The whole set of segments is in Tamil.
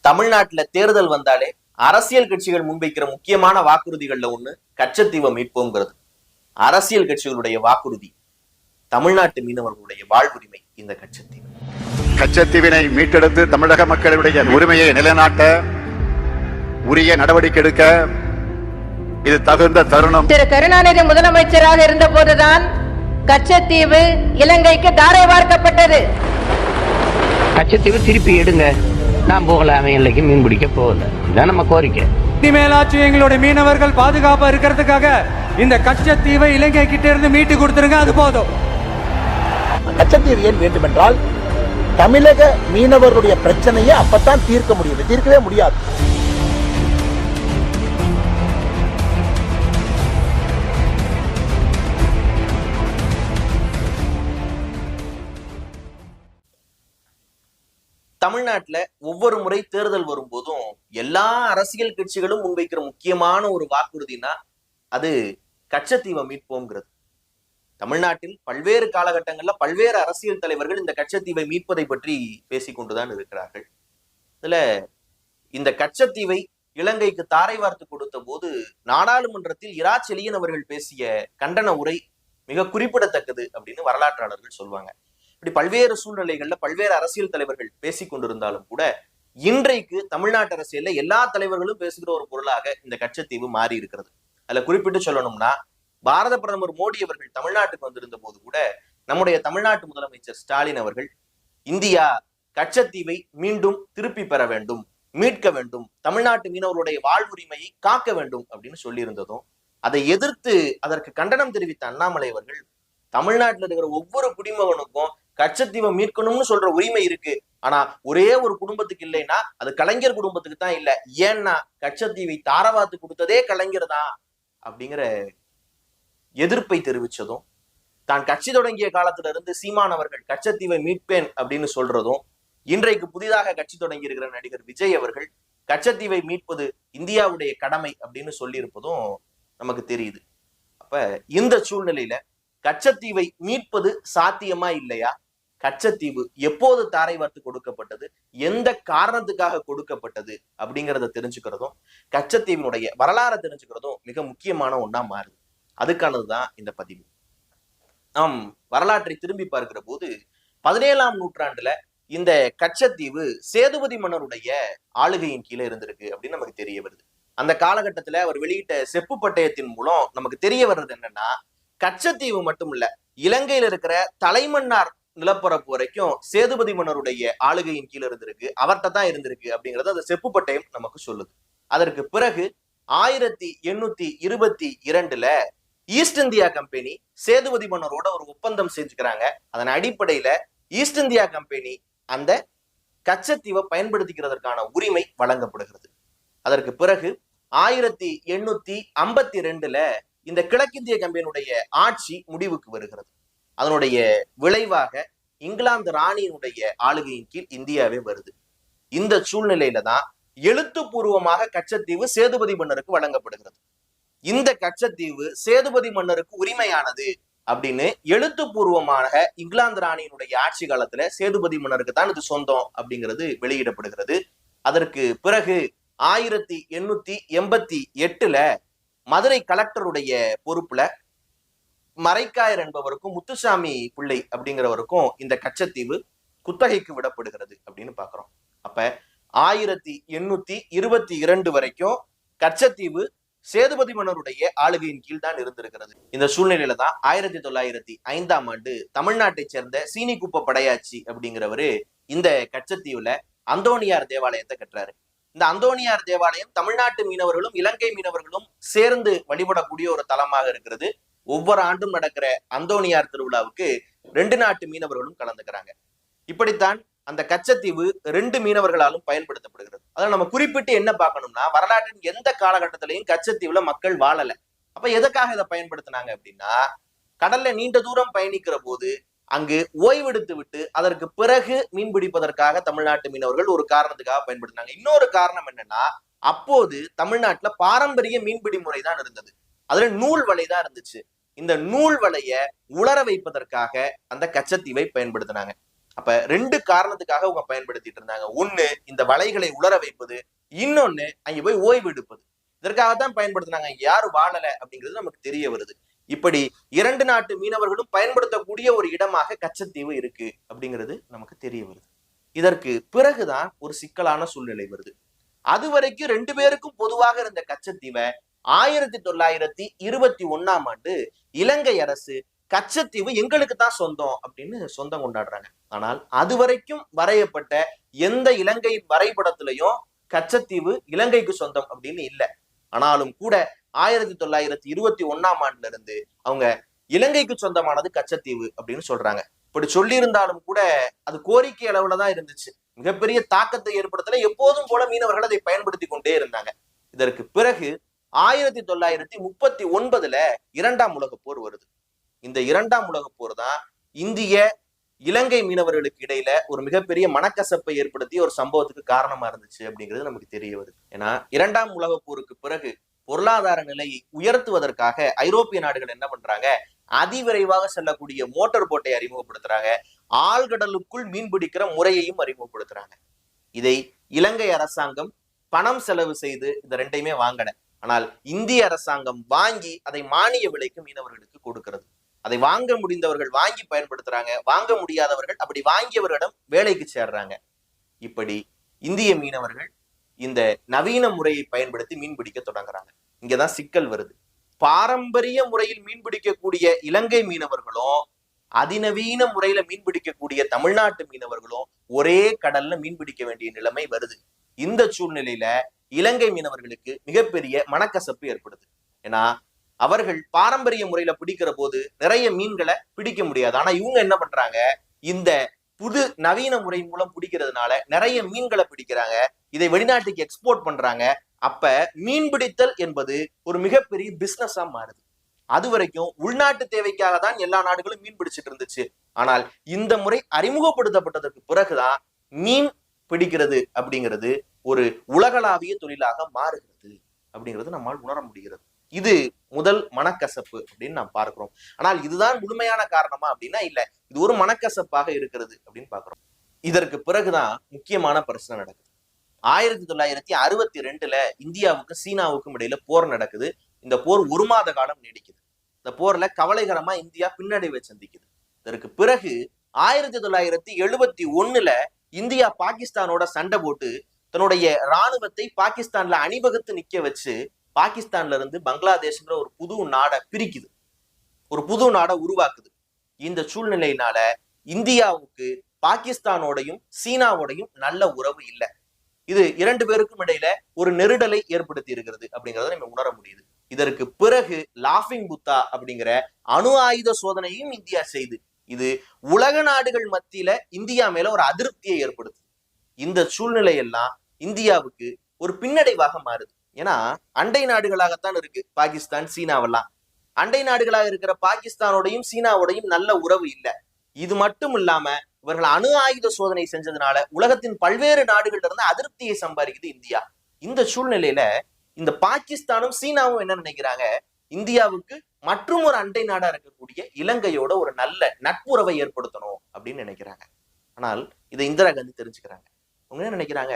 தமிழ்நாட்டுல தேர்தல் வந்தாலே அரசியல் கட்சிகள் முன்வைக்கிற முக்கியமான வாக்குறுதிகள்ல ஒண்ணு கச்சத்தீவை மீட்போங்கிறது. அரசியல் கட்சிகளுடைய வாக்குறுதி தமிழ்நாட்டு மீனவர்களுடைய வாழ்வுரிமை இந்த கச்சத்தீவு. கச்சத்தீவினை மீட்டெடுத்து தமிழக மக்களுடைய உரிமையை நிலைநாட்ட உரிய நடவடிக்கை எடுக்க இது தகுந்த தருணம். திரு கருணாநிதி முதலமைச்சராக இருந்த போதுதான் கச்சத்தீவு இலங்கைக்கு தாரை வார்க்கப்பட்டது. கச்சத்தீவு திருப்பி எடுங்க, நான் போகலாமே, எல்லைக்கு மீன் பிடிக்க போகல. இதுதான் நம்ம கோரிக்கை. இனிமேலாச்சும் எங்களுடைய மீனவர்கள் பாதுகாப்பா இருக்கிறதுக்காக இந்த கச்சத்தீவை இலங்கை கிட்ட இருந்து மீட்டு கொடுத்துருங்க, அது போதும். கச்சத்தீவு ஏன் வேண்டும் என்றால் தமிழக மீனவர்களுடைய பிரச்சனையை அப்பதான் தீர்க்க முடியும், தீர்க்கவே முடியாது. தமிழ்நாட்டுல ஒவ்வொரு முறை தேர்தல் வரும்போதும் எல்லா அரசியல் கட்சிகளும் முன்வைக்கிற முக்கியமான ஒரு வாக்குறுதினா அது கச்சத்தீவை மீட்போங்கிறது. தமிழ்நாட்டில் பல்வேறு காலகட்டங்கள்ல பல்வேறு அரசியல் தலைவர்கள் இந்த கச்சத்தீவை மீட்பதை பற்றி பேசிக்கொண்டுதான் இருக்கிறார்கள். இதுல இந்த கச்சத்தீவை இலங்கைக்கு தாரை வார்த்து கொடுத்த போது நாடாளுமன்றத்தில் இரா செழியன் அவர்கள் பேசிய கண்டன உரை மிக குறிப்பிடத்தக்கது அப்படின்னு வரலாற்றாளர்கள் சொல்லுவாங்க. இப்படி பல்வேறு சூழ்நிலைகள்ல பல்வேறு அரசியல் தலைவர்கள் பேசிக் கொண்டிருந்தாலும் கூட இன்றைக்கு தமிழ்நாட்டு அரசியல்ல எல்லா தலைவர்களும் பேசுகிற ஒரு பொருளாக இந்த கச்சத்தீவு மாறி இருக்கிறது. அதுல குறிப்பிட்டு சொல்லணும்னா, பாரத பிரதமர் மோடி அவர்கள் தமிழ்நாட்டுக்கு வந்திருந்த போது கூட நம்முடைய தமிழ்நாட்டு முதலமைச்சர் ஸ்டாலின் அவர்கள் இந்தியா கச்சத்தீவை மீண்டும் திருப்பி பெற வேண்டும், மீட்க வேண்டும், தமிழ்நாட்டு மீனவர்களுடைய வாழ்வுரிமையை காக்க வேண்டும் அப்படின்னு சொல்லி இருந்ததும், அதை எதிர்த்து அதற்கு கண்டனம் தெரிவித்த அண்ணாமலை அவர்கள் தமிழ்நாட்டில் இருக்கிற ஒவ்வொரு குடிமகனுக்கும் கச்சத்தீவை மீட்கணும்னு சொல்ற உரிமை இருக்கு, ஆனா ஒரே ஒரு குடும்பத்துக்கு இல்லைன்னா அது கலைஞர் குடும்பத்துக்கு தான் இல்ல, ஏன்னா கச்சத்தீவை தாரவாத்து கொடுத்ததே கலைஞர் தான் அப்படிங்கிற எதிர்ப்பை தெரிவிச்சதும், தான் கட்சி தொடங்கிய காலத்துல இருந்து சீமான் அவர்கள் கச்சத்தீவை மீட்பேன் அப்படின்னு சொல்றதும், இன்றைக்கு புதிதாக கட்சி தொடங்கி இருக்கிற நடிகர் விஜய் அவர்கள் கச்சத்தீவை மீட்பது இந்தியாவுடைய கடமை அப்படின்னு சொல்லி இருப்பதும் நமக்கு தெரியுது. அப்ப இந்த சூழ்நிலையில கச்சத்தீவை மீட்பது சாத்தியமா இல்லையா, கச்சத்தீவு எப்போது தாரை வார்த்து கொடுக்கப்பட்டது, எந்த காரணத்துக்காக கொடுக்கப்பட்டது அப்படிங்கிறத தெரிஞ்சுக்கிறதும் கச்சத்தீவினுடைய வரலாறை தெரிஞ்சுக்கிறதும் மிக முக்கியமான ஒண்ணா மாறுது. அதுக்கானதுதான் இந்த பதிவு. நாம் வரலாற்றை திரும்பி பார்க்கிற போது 17ஆம் நூற்றாண்டுல இந்த கச்சத்தீவு சேதுபதி மன்னருடைய ஆளுகையின் கீழே இருந்திருக்கு அப்படின்னு நமக்கு தெரிய வருது. அந்த காலகட்டத்துல அவர் வெளியிட்ட செப்பு பட்டயத்தின் மூலம் நமக்கு தெரிய வர்றது என்னன்னா, கச்சத்தீவு மட்டும் இல்ல, இலங்கையில இருக்கிற தலைமன்னார் நிலப்பரப்பு வரைக்கும் சேதுபதி மன்னருடைய ஆளுகையின் கீழே இருந்திருக்கு, அவர்கிட்ட தான் இருந்திருக்கு அப்படிங்கறது அந்த செப்பு பட்டயம் நமக்கு சொல்லுது. அதற்கு பிறகு 1822 ஈஸ்ட் இந்தியா கம்பெனி சேதுபதி மன்னரோட ஒரு ஒப்பந்தம் செஞ்சுக்கிறாங்க. அதன் அடிப்படையில ஈஸ்ட் இந்தியா கம்பெனி அந்த கச்சத்தீவை பயன்படுத்திக்கிறதற்கான உரிமை வழங்கப்படுகிறது. அதற்கு பிறகு 1852 இந்த கிழக்கிந்திய கம்பெனியுடைய ஆட்சி முடிவுக்கு வருகிறது. அதனுடைய விளைவாக இங்கிலாந்து ராணியினுடைய ஆளுகையின் கீழ் இந்தியாவே வருது. இந்த சூழ்நிலையில தான் எழுத்துப்பூர்வமாக கச்சத்தீவு சேதுபதி மன்னருக்கு வழங்கப்படுகிறது. இந்த கச்சத்தீவு சேதுபதி மன்னருக்கு உரிமையானது அப்படின்னு எழுத்துப்பூர்வமாக இங்கிலாந்து ராணியினுடைய ஆட்சி காலத்துல சேதுபதி மன்னருக்கு தான் இது சொந்தம் அப்படிங்கிறது வெளியிடப்படுகிறது. அதற்கு பிறகு 1888 மதுரை கலெக்டருடைய பொறுப்புல மரைக்காயர் என்பவருக்கும் முத்துசாமி பிள்ளை அப்படிங்கிறவருக்கும் இந்த கச்சத்தீவு குத்தகைக்கு விடப்படுகிறது அப்படின்னு பாக்குறோம். அப்ப 1822 வரைக்கும் கச்சத்தீவு சேதுபதி மன்னருடைய ஆளுகையின் கீழ் தான் இருந்திருக்கிறது. இந்த சூழ்நிலையில தான் 1905 தமிழ்நாட்டை சேர்ந்த சீனிக்குப்ப படையாச்சி அப்படிங்கிறவரு இந்த கச்சத்தீவுல அந்தோணியார் தேவாலயத்தை கட்டுறாரு. இந்த அந்தோணியார் தேவாலயம் தமிழ்நாட்டு மீனவர்களும் இலங்கை மீனவர்களும் சேர்ந்து வழிபடக்கூடிய ஒரு தலமாக இருக்கிறது. ஒவ்வொரு ஆண்டும் நடக்கிற அந்தோணியார் திருவிழாவுக்கு 2 நாட்டு மீனவர்களும் கலந்துக்கிறாங்க. இப்படித்தான் அந்த கச்சத்தீவு 2 மீனவர்களாலும் பயன்படுத்தப்படுகிறது. அதான் நம்ம குறிப்பிட்டு என்ன பார்க்கணும்னா, வரலாற்றின் எந்த காலகட்டத்திலையும் கச்சத்தீவுல மக்கள் வாழல. அப்ப எதுக்காக இதை பயன்படுத்தினாங்க அப்படின்னா, கடல்ல நீண்ட தூரம் பயணிக்கிற போது அங்கு ஓய்வெடுத்து விட்டு அதற்கு பிறகு மீன் பிடிப்பதற்காக தமிழ்நாட்டு மீனவர்கள் ஒரு காரணத்துக்காக பயன்படுத்தினாங்க. இன்னொரு காரணம் என்னன்னா, அப்போது தமிழ்நாட்டுல பாரம்பரிய மீன்பிடி முறை தான் இருந்தது. அதுல நூல் வலை தான் இருந்துச்சு. இந்த நூல் வலைய உலர வைப்பதற்காக அந்த கச்சத்தீவை பயன்படுத்தினாங்க. அப்ப 2 காரணத்துக்காக அவங்க பயன்படுத்திட்டு இருந்தாங்க. ஒண்ணு இந்த வலைகளை உலர வைப்பது, இன்னொன்னு அங்க போய் ஓய்வு எடுப்பது. இதற்காகத்தான் பயன்படுத்தினாங்க. யாரு வாழல அப்படிங்கிறது நமக்கு தெரிய வருது. இப்படி 2 நாட்டு மீனவர்களும் பயன்படுத்தக்கூடிய ஒரு இடமாக கச்சத்தீவு இருக்கு அப்படிங்கிறது நமக்கு தெரிய வருது. இதற்கு பிறகுதான் ஒரு சிக்கலான சூழ்நிலை வருது. அது வரைக்கும் 2 பேருக்கும் பொதுவாக இருந்த கச்சத்தீவை 1921ஆம் ஆண்டு இலங்கை அரசு கச்சத்தீவு எங்களுக்கு தான் சொந்தம் அப்படின்னு சொந்தம் கொண்டாடுறாங்க. ஆனால் அது வரைக்கும் வரையப்பட்ட எந்த இலங்கை வரைபடத்திலையும் கச்சத்தீவு இலங்கைக்கு சொந்தம் அப்படின்னு இல்லை. ஆனாலும் கூட 1921ஆம் ஆண்டுல இருந்து அவங்க இலங்கைக்கு சொந்தமானது கச்சத்தீவு அப்படின்னு சொல்றாங்க. இப்படி சொல்லி இருந்தாலும் கூட அது கோரிக்கை அளவுல தான் இருந்துச்சு. மிகப்பெரிய தாக்கத்தை ஏற்படுத்தல. எப்போதும் போல மீனவர்கள் அதை பயன்படுத்தி கொண்டே இருந்தாங்க. இதற்கு பிறகு 1939ல 2ஆம் உலகப் போர் வருது. இந்த 2ஆம் உலகப் போர் தான் இந்திய இலங்கை மீனவர்களுக்கு இடையில ஒரு மிகப்பெரிய மனக்கசப்பை ஏற்படுத்திய ஒரு சம்பவத்துக்கு காரணமா இருந்துச்சு அப்படிங்கிறது நமக்கு தெரிய வருது. ஏன்னா 2ஆம் உலகப் போருக்கு பிறகு பொருளாதார நிலையை உயர்த்துவதற்காக ஐரோப்பிய நாடுகள் என்ன பண்றாங்க, அதிவிரைவாக செல்லக்கூடிய மோட்டார் போட்டை அறிமுகப்படுத்துறாங்க. ஆழ்கடலுக்குள் மீன்பிடிக்கிற முறையையும் அறிமுகப்படுத்துறாங்க. இதை இலங்கை அரசாங்கம் பணம் செலவு செய்து இந்த 2யுமே வாங்கின. ஆனால் இந்திய அரசாங்கம் வாங்கி அதை மானிய விலைக்கு மீனவர்களுக்கு கொடுக்கிறது. அதை வாங்க முடிந்தவர்கள் வாங்கி பயன்படுத்துறாங்க, வாங்க முடியாதவர்கள் அப்படி வாங்கியவர்களிடம் வேலைக்கு சேர்றாங்க. இப்படி இந்திய மீனவர்கள் இந்த நவீன முறையை பயன்படுத்தி மீன்பிடிக்க தொடங்குறாங்க. இங்கதான் சிக்கல் வருது. பாரம்பரிய முறையில் மீன்பிடிக்கக்கூடிய இலங்கை மீனவர்களும் அதிநவீன முறையில மீன்பிடிக்கக்கூடிய தமிழ்நாட்டு மீனவர்களும் ஒரே கடல்ல மீன்பிடிக்க வேண்டிய நிலைமை வருது. இந்த சூழ்நிலையில இலங்கை மீனவர்களுக்கு மிகப்பெரிய மனக்கசப்பு ஏற்படுது. ஏன்னா அவர்கள் பாரம்பரிய முறையில பிடிக்கிற போது நிறைய மீன்களை பிடிக்க முடியாது. ஆனா இவங்க என்ன பண்றாங்க, இந்த புது நவீன முறை மூலம் பிடிக்கிறதுனால நிறைய மீன்களை பிடிக்கிறாங்க. இதை வெளிநாட்டுக்கு எக்ஸ்போர்ட் பண்றாங்க. அப்ப மீன்பிடித்தல் என்பது ஒரு மிகப்பெரிய பிசினஸா மாறுது. அது வரைக்கும் உள்நாட்டு தேவைக்காக தான் எல்லா நாடுகளும் மீன் பிடிச்சிட்டு இருந்துச்சு. ஆனால் இந்த முறை அறிமுகப்படுத்தப்பட்டதற்கு பிறகுதான் மீன் பிடிக்கிறது அப்படிங்கிறது ஒரு உலகளாவிய தொழிலாக மாறுகிறது அப்படிங்கிறது நம்மால் உணர முடிகிறது. இது முதல் மனக்கசப்பு அப்படின்னு நாம் பார்க்கிறோம். ஆனால் இதுதான் முழுமையான காரணமா அப்படின்னா இல்ல, இது ஒரு மனக்கசப்பாக இருக்கிறது அப்படின்னு பாக்குறோம். இதற்கு பிறகுதான் முக்கியமான பிரச்சனை நடக்குது. 1962ல இந்தியாவுக்கும் சீனாவுக்கும் இடையில போர் நடக்குது. இந்த போர் 1 மாத காலம் நீடிக்குது. இந்த போர்ல கவலைகரமா இந்தியா பின்னடைவை சந்திக்குது. இதற்கு பிறகு 1971ல இந்தியா பாகிஸ்தானோட சண்டை போட்டு தன்னுடைய ராணுவத்தை பாகிஸ்தான்ல அணிவகுத்து நிக்க வச்சு பாகிஸ்தான்ல இருந்து பங்களாதேஷ்ங்கிற ஒரு புது நாடை பிரிக்குது, ஒரு புது நாடை உருவாக்குது. இந்த சூழ்நிலையினால இந்தியாவுக்கு பாகிஸ்தானோடையும் சீனாவோடையும் நல்ல உறவு இல்லை. இது 2 பேருக்கும் இடையில ஒரு நெருடலை ஏற்படுத்தி இருக்கிறது அப்படிங்கறத நம்ம உணர முடியுது. இதற்கு பிறகு லாஃபிங் புத்தா அப்படிங்கிற அணு ஆயுத சோதனையும் இந்தியா செய்து இது உலக நாடுகள் மத்தியில இந்தியா மேல ஒரு அதிருப்தியை ஏற்படுத்துது. இந்த சூழ்நிலை எல்லாம் இந்தியாவுக்கு ஒரு பின்னடைவாக மாறுது. ஏன்னா அண்டை நாடுகளாகத்தான் இருக்கு பாகிஸ்தான் சீனாவெல்லாம். அண்டை நாடுகளாக இருக்கிற பாகிஸ்தானோடையும் சீனாவோடையும் நல்ல உறவு இல்லை. இது மட்டும் இல்லாம இவர்கள் அணு ஆயுத சோதனை செஞ்சதுனால உலகத்தின் பல்வேறு நாடுகள்ல இருந்து அதிருப்தியை சம்பாதிக்குது இந்தியா. இந்த சூழ்நிலையில இந்த பாகிஸ்தானும் சீனாவும் என்ன நினைக்கிறாங்க, இந்தியாவுக்கு மற்றும் ஒரு அண்டை நாடா இருக்கக்கூடிய இலங்கையோட ஒரு நல்ல நட்புறவை ஏற்படுத்தணும் அப்படின்னு நினைக்கிறாங்க. ஆனால் இதை இந்திரா காந்தி தெரிஞ்சுக்கிறாங்க. அவங்க என்ன நினைக்கிறாங்க,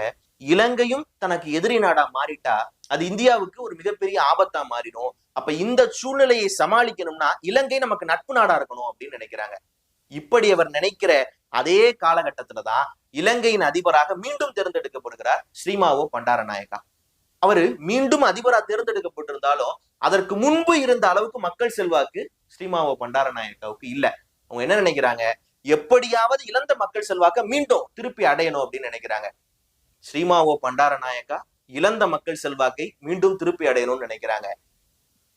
இலங்கையும் தனக்கு எதிரி நாடா மாறிட்டா அது இந்தியாவுக்கு ஒரு மிகப்பெரிய ஆபத்தா மாறிடும். அப்ப இந்த சூழ்நிலையை சமாளிக்கணும்னா இலங்கை நமக்கு நட்பு நாடா இருக்கணும் அப்படின்னு நினைக்கிறாங்க. இப்படி அவர் நினைக்கிற அதே காலகட்டத்துலதான் இலங்கையின் அதிபராக மீண்டும் தேர்ந்தெடுக்கப்படுகிறார் ஸ்ரீமாவோ பண்டாரநாயக்கா. அவரு மீண்டும் அதிபரா தேர்ந்தெடுக்கப்பட்டிருந்தாலும் அதற்கு முன்பு இருந்த அளவுக்கு மக்கள் செல்வாக்கு ஸ்ரீமாவோ பண்டாரநாயக்காவுக்கு இல்ல. அவங்க என்ன நினைக்கிறாங்க, எப்படியாவது இழந்த மக்கள் செல்வாக்க மீண்டும் திருப்பி அடையணும் அப்படின்னு நினைக்கிறாங்க. ஸ்ரீமாவோ பண்டாரநாயக்கா இழந்த மக்கள் செல்வாக்கை மீண்டும் திருப்பி அடையணும்னு நினைக்கிறாங்க.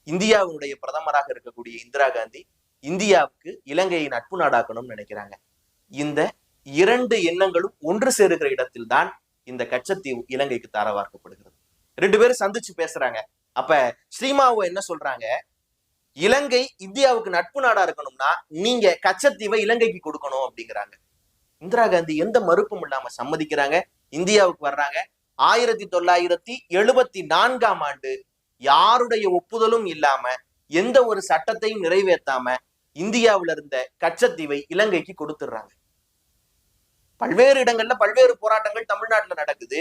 இந்தியாவுடைய பிரதமராக இருக்கக்கூடிய இந்திரா காந்தி இந்தியாவுக்கு இலங்கையை நட்பு நாடாக்கணும்னு நினைக்கிறாங்க. இந்த 2 எண்ணங்களும் ஒன்று சேருகிற இடத்தில் தான் இந்த கச்சத்தீவு இலங்கைக்கு தாரவார்க்கப்படுகிறது. 2 பேரும் சந்திச்சு பேசுறாங்க. அப்ப ஸ்ரீமாவோ என்ன சொல்றாங்க, இலங்கை இந்தியாவுக்கு நட்பு நாடா இருக்கணும்னா நீங்க கச்சத்தீவை இலங்கைக்கு கொடுக்கணும் அப்படிங்கிறாங்க. இந்திரா காந்தி எந்த மறுப்பும் இல்லாம சம்மதிக்கிறாங்க. இந்தியாவுக்கு வர்றாங்க. 1974ஆம் ஆண்டு யாருடைய ஒப்புதலும் இல்லாம எந்த ஒரு சட்டத்தையும் நிறைவேற்றாம இந்தியாவில இருந்த கச்சத்தீவை இலங்கைக்கு கொடுத்துடுறாங்க. பல்வேறு இடங்கள்ல பல்வேறு போராட்டங்கள் தமிழ்நாட்டுல நடக்குது.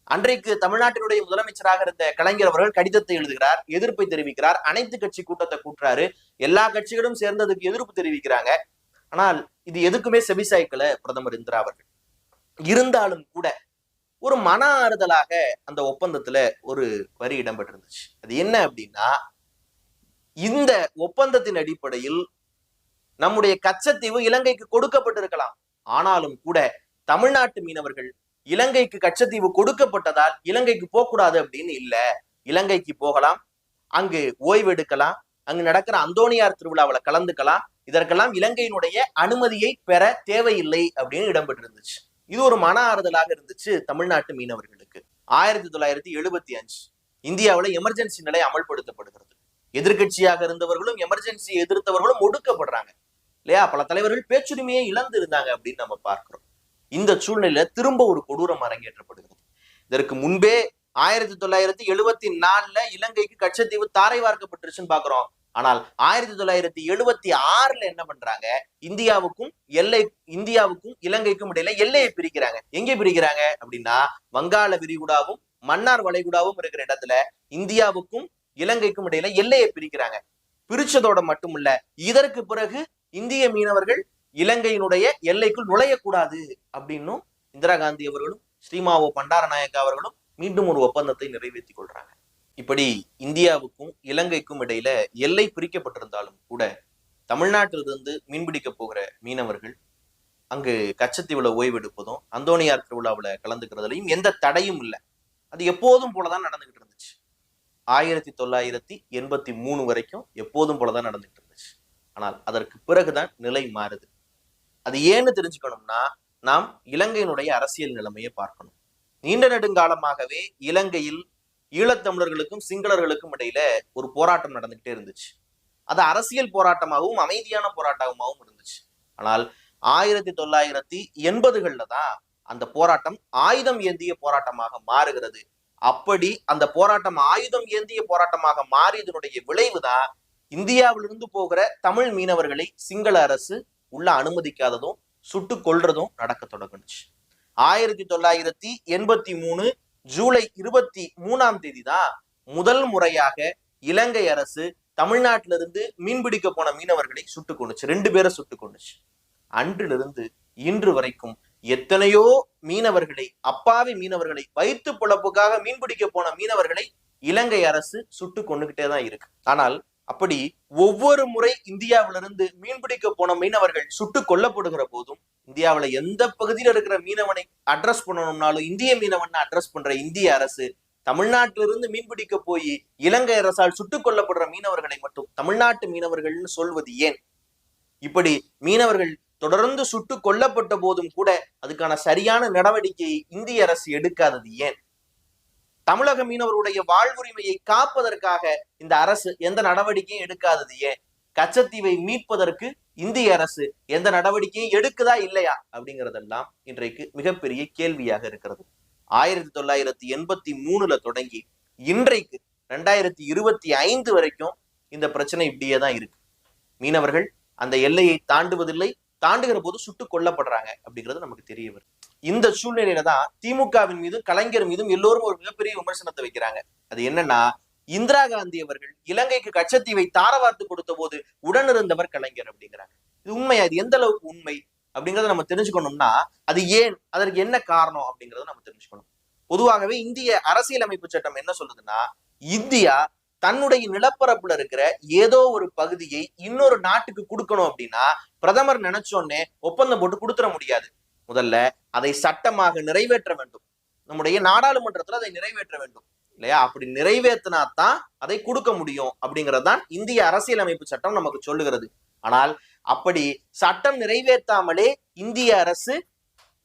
அன்றைக்கு தமிழ்நாட்டினுடைய முதலமைச்சராக இருந்த கலைஞர் அவர்கள் கடிதத்தை எழுதுகிறார், எதிர்ப்பை தெரிவிக்கிறார், அனைத்து கட்சி கூட்டத்தை கூட்டுறாரு, எல்லா கட்சிகளும் சேர்ந்ததுக்கு எதிர்ப்பு தெரிவிக்கிறாங்க. ஆனால் இது எதுக்குமே செவிசாய்க்கல பிரதமர் இந்திரா அவர்கள். இருந்தாலும் கூட ஒரு மன ஆறுதலாக அந்த ஒப்பந்தத்துல ஒரு வரி இடம்பெற்றிருந்துச்சு. அது என்ன அப்படின்னா, இந்த ஒப்பந்தத்தின் அடிப்படையில் நம்முடைய கச்சத்தீவு இலங்கைக்கு கொடுக்கப்பட்டிருக்கலாம். ஆனாலும் கூட தமிழ்நாட்டு மீனவர்கள் இலங்கைக்கு கச்சத்தீவு கொடுக்கப்பட்டதால் இலங்கைக்கு போகக்கூடாது அப்படின்னு இல்ல, இலங்கைக்கு போகலாம், அங்கு ஓய்வெடுக்கலாம், அங்கு நடக்கிற அந்தோணியார் திருவிழாவில் கலந்துக்கலாம், இதற்கெல்லாம் இலங்கையினுடைய அனுமதியை பெற தேவையில்லை அப்படின்னு இடம்பெற்றிருந்துச்சு. இது ஒரு மன ஆறுதலாக இருந்துச்சு தமிழ்நாட்டு மீனவர்களுக்கு. 1975 இந்தியாவில் எமர்ஜென்சி நிலை அமல்படுத்தப்படுகிறது. எதிர்கட்சியாக இருந்தவர்களும் எமர்ஜென்சி எதிர்த்தவர்களும் ஒடுக்கப்படுறாங்க இல்லையா? பல தலைவர்கள் பேச்சுரிமையை இழந்து இருந்தாங்க அப்படின்னு நம்ம பார்க்கிறோம். இந்த சூழ்நிலையில திரும்ப ஒரு கொடூரம் அரங்கேற்றப்படுகிறது. இதற்கு முன்பே 1974 இலங்கைக்கு கச்சத்தீவு தாரை வார்க்கப்பட்டுருச்சுன்னு பாக்குறோம். ஆனால் 1976 என்ன பண்றாங்க, இந்தியாவுக்கும் இலங்கைக்கும் இடையில எல்லையை பிரிக்கிறாங்க. எங்க பிரிக்கிறாங்க அப்படின்னா, வங்காள விரிகுடாவும் மன்னார் வளைகுடாவும் இருக்கிற இடத்துல இந்தியாவுக்கும் இலங்கைக்கும் இடையில எல்லையை பிரிக்கிறாங்க. பிரிச்சதோட மட்டுமல்ல, இதற்கு பிறகு இந்திய மீனவர்கள் இலங்கையினுடைய எல்லைக்குள் நுழையக்கூடாது அப்படின்னும் இந்திரா காந்தி அவர்களும் ஸ்ரீமாவோ பண்டாரநாயக்கா அவர்களும் மீண்டும் ஒரு ஒப்பந்தத்தை நிறைவேற்றி கொள்றாங்க. இப்படி இந்தியாவுக்கும் இலங்கைக்கும் இடையில எல்லை பிரிக்கப்பட்டிருந்தாலும் கூட தமிழ்நாட்டிலிருந்து மீன்பிடிக்க போகிற மீனவர்கள் அங்கு கச்சத்தீவுல ஓய்வெடுப்பதும் அந்தோணியார் திருவிழாவில் கலந்துக்கிறதுலையும் எந்த தடையும் இல்லை. அது எப்போதும் போலதான் நடந்துகிட்டு இருந்துச்சு. 1983 வரைக்கும் எப்போதும் போலதான் நடந்துகிட்டு இருந்துச்சு. ஆனால் அதற்கு பிறகுதான் நிலை மாறுது. அது ஏன்னு தெரிஞ்சுக்கணும்னா, நாம் இலங்கையினுடைய அரசியல் நிலைமையை பார்க்கணும். நீண்ட நெடுங்காலமாகவே இலங்கையில் ஈழத்தமிழர்களுக்கும் சிங்களர்களுக்கும் இடையில ஒரு போராட்டம் நடந்துகிட்டே இருந்துச்சு. அது அரசியல் போராட்டமாகவும் அமைதியான போராட்டமாகவும் இருந்துச்சு. ஆனால் 1980களில் தான் அந்த போராட்டம் ஆயுதம் ஏந்திய போராட்டமாக மாறுகிறது. அப்படி அந்த போராட்டம் ஆயுதம் ஏந்திய போராட்டமாக மாறியதனுடைய விளைவுதான் இந்தியாவிலிருந்து போகிற தமிழ் மீனவர்களை சிங்கள அரசு உள்ள அனுமதிக்காததும் சுட்டு கொல்றதும் நடக்க தொடங்குச்சு. 1983 ஜூலை 23 தான் முதல் முறையாக இலங்கை அரசு தமிழ்நாட்டிலிருந்து மீன்பிடிக்க போன மீனவர்களை சுட்டு கொண்டுச்சு. 2 பேரை சுட்டு கொண்டுச்சு. அன்றிலிருந்து இன்று வரைக்கும் எத்தனையோ மீனவர்களை, அப்பாவி மீனவர்களை, வயிற்று பொழப்புக்காக மீன்பிடிக்க போன மீனவர்களை இலங்கை அரசு சுட்டு கொண்டுகிட்டே தான் இருக்கு. ஆனால் அப்படி ஒவ்வொரு முறை இந்தியாவிலிருந்து மீன்பிடிக்க போன மீனவர்கள் சுட்டு கொல்லப்படுகிற போதும், இந்தியாவில எந்த பகுதியில இருக்கிற மீனவனை அட்ரஸ் பண்ணணும்னாலும் இந்திய மீனவனை அட்ரஸ் பண்ற இந்திய அரசு தமிழ்நாட்டிலிருந்து மீன்பிடிக்க போய் இலங்கை அரசால் சுட்டுக் கொல்லப்படுற மீனவர்களை மட்டும் தமிழ்நாட்டு மீனவர்கள்னு சொல்வது ஏன்? இப்படி மீனவர்கள் தொடர்ந்து சுட்டு கொல்லப்பட்ட போதும் கூட அதுக்கான சரியான நடவடிக்கையை இந்திய அரசு எடுக்காதது ஏன்? தமிழக மீனவருடைய வாழ்வுரிமையை காப்பதற்காக இந்த அரசு எந்த நடவடிக்கையும் எடுக்காதது ஏன்? கச்சத்தீவை மீட்பதற்கு இந்திய அரசு எந்த நடவடிக்கையும் எடுக்குதா இல்லையா அப்படிங்கிறதெல்லாம் இன்றைக்கு மிகப்பெரிய கேள்வியாக இருக்கிறது. 1983 தொடங்கி இன்றைக்கு 2025 வரைக்கும் இந்த பிரச்சனை இப்படியே தான் இருக்கு. மீனவர்கள் அந்த எல்லையை தாண்டுவதில்லை, தாண்டுகிற போது சுட்டு கொல்லப்படுறாங்க அப்படிங்கிறது நமக்கு தெரிய வருது. இந்த சூழ்நிலையில தான் திமுகவின் மீதும் கலைஞர் மீதும் எல்லோரும் ஒரு மிகப்பெரிய விமர்சனத்தை வைக்கிறாங்க. அது என்னன்னா, இந்திரா காந்தி அவர்கள் இலங்கைக்கு கச்சத்தீவை தாரவார்த்து கொடுத்த போது உடனிருந்தவர் கலைஞர் அப்படிங்கிறாங்க. இது உண்மையா? இது எந்த அளவுக்கு உண்மை அப்படிங்கறத நம்ம தெரிஞ்சுக்கணும்னா, அது ஏன், அதற்கு என்ன காரணம் அப்படிங்கறத நம்ம தெரிஞ்சுக்கணும். பொதுவாகவே இந்திய அரசியலமைப்பு சட்டம் என்ன சொல்லுதுன்னா, இந்தியா தன்னுடைய நிலப்பரப்புல இருக்கிற ஏதோ ஒரு பகுதியை இன்னொரு நாட்டுக்கு கொடுக்கணும் அப்படின்னா பிரதமர் நினைச்சோன்னே ஒப்பந்தம் போட்டு கொடுத்துட முடியாது. முதல்ல அதை சட்டமாக நிறைவேற்ற வேண்டும், நம்முடைய நாடாளுமன்றத்துல அதை நிறைவேற்ற வேண்டும் இல்லையா? அப்படி நிறைவேற்றினாத்தான் அதை கொடுக்க முடியும் அப்படிங்கறதுதான் இந்திய அரசியலமைப்பு சட்டம் நமக்கு சொல்லுகிறது. ஆனால் அப்படி சட்டம் நிறைவேற்றாமலே இந்திய அரசு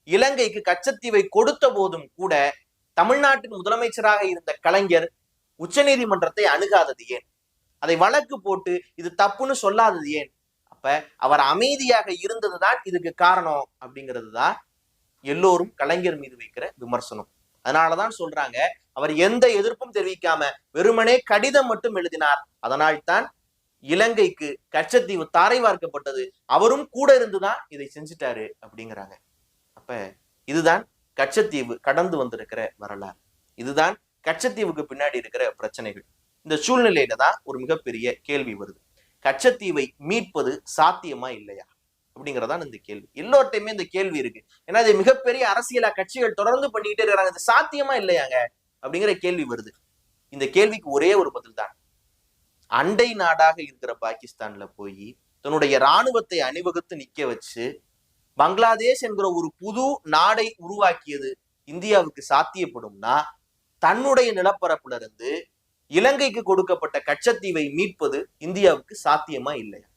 இலங்கைக்கு கச்சத்தீவை கொடுத்த போதும் கூட தமிழ்நாட்டின் முதலமைச்சராக இருந்த கலைஞர் உச்ச நீதிமன்றத்தை அணுகாதது ஏன்? அதை வழக்கு போட்டு இது தப்புன்னு சொல்லாதது ஏன்? அப்ப அவர் அமைதியாக இருந்ததுதான் இதுக்கு காரணம் அப்படிங்கிறது தான் எல்லோரும் கலைஞர் மீது வைக்கிற விமர்சனம். அதனாலதான் சொல்றாங்க, அவர் எந்த எதிர்ப்பும் தெரிவிக்காம வெறுமனே கடிதம் மட்டும் எழுதினார், அதனால் தான் இலங்கைக்கு கச்சத்தீவு தாரை வார்க்கப்பட்டது, அவரும் கூட இருந்துதான் இதை செஞ்சுட்டாரு அப்படிங்கிறாங்க. அப்ப அப்ப இதுதான் கச்சத்தீவு கடந்து வந்திருக்கிற வரலாறு. இதுதான் கச்சத்தீவுக்கு பின்னாடி இருக்கிற பிரச்சனைகள். இந்த சூழ்நிலையில தான் ஒரு மிகப்பெரிய கேள்வி வருது. கச்சத்தீவை மீட்பது சாத்தியமா இல்லையா அப்படிங்கறதான் இந்த கேள்வி. எல்லோர்ட்டையுமே இந்த கேள்வி இருக்கு. ஏன்னா இது மிகப்பெரிய அரசியலா கட்சிகள் தொடர்ந்து பண்ணிக்கிட்டே இருக்கிறாங்க. இது சாத்தியமா இல்லையாங்க அப்படிங்கிற கேள்வி வருது. இந்த கேள்விக்கு ஒரே ஒரு பதில் தான். அண்டை நாடாக இருக்கிற பாகிஸ்தான்ல போய் தன்னுடைய இராணுவத்தை அணிவகுத்து நிக்க வச்சு பங்களாதேஷ் என்கிற ஒரு புது நாடை உருவாக்கியது இந்தியாவுக்கு சாத்தியப்படும்னா, தன்னுடைய நிலப்பரப்புல இருந்து இலங்கைக்கு கொடுக்கப்பட்ட கச்சத்தீவை மீட்பது இந்தியாவுக்கு சாத்தியமா இல்லையா?